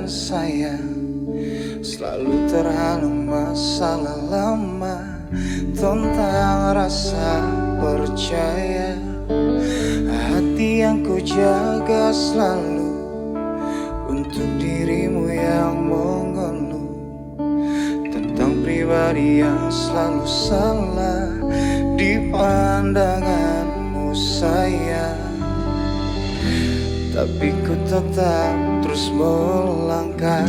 sayang, selalu terhalang masalah lama tentang rasa percaya. Hati yang ku jaga selalu untuk dirimu yang mengeluh tentang pribadi yang selalu salah di pandanganmu sayang. Tapi ku tetap terus melangkah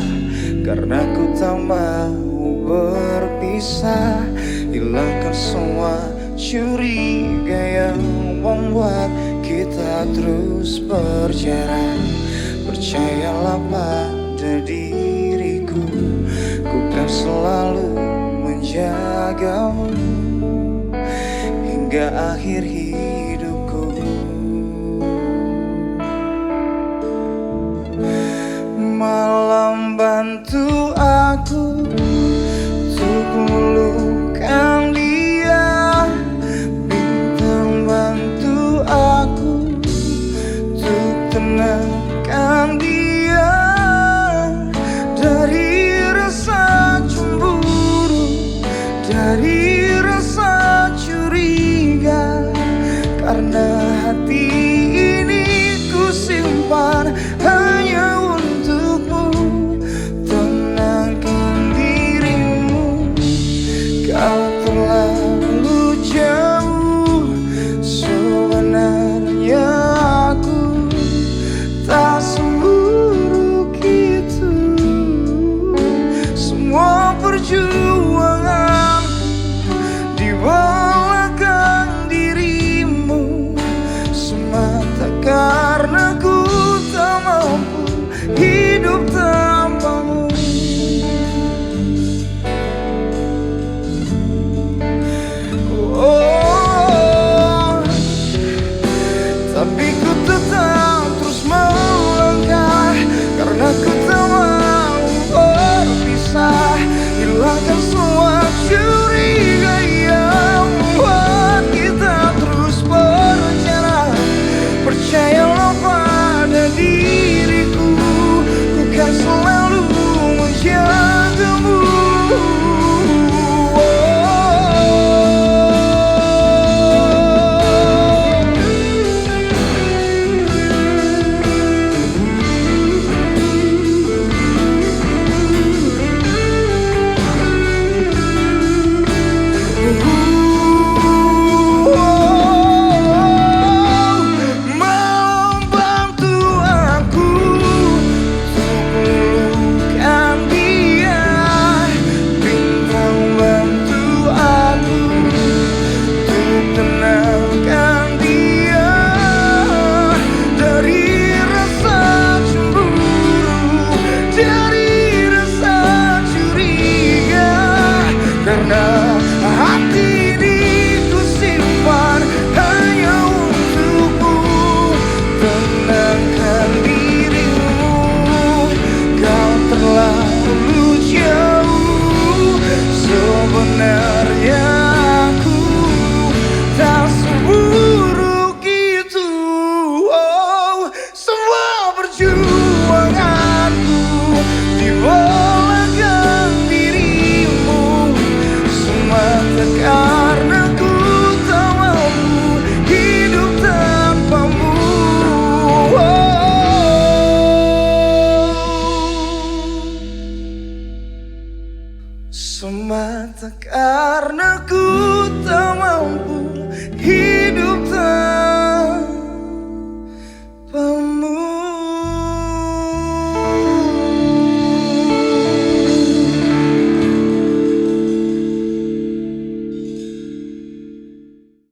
karena ku tak mau berpisah. Hilangkan semua curiga yang membuat kita terus berjarak. Percayalah pada diriku, ku kan selalu menjagamu hingga akhir hidupku. Malam bantu aku untuk melupakan dia, bintang bantu aku untuk tenangkan dia dari rasa cemburu, dari rasa curiga. Karena hati ini ku simpan hanya untukmu. Tenangkan dirimu, kau terlalu jauh. Sebenarnya aku tak seburuk itu. Semua perjuangan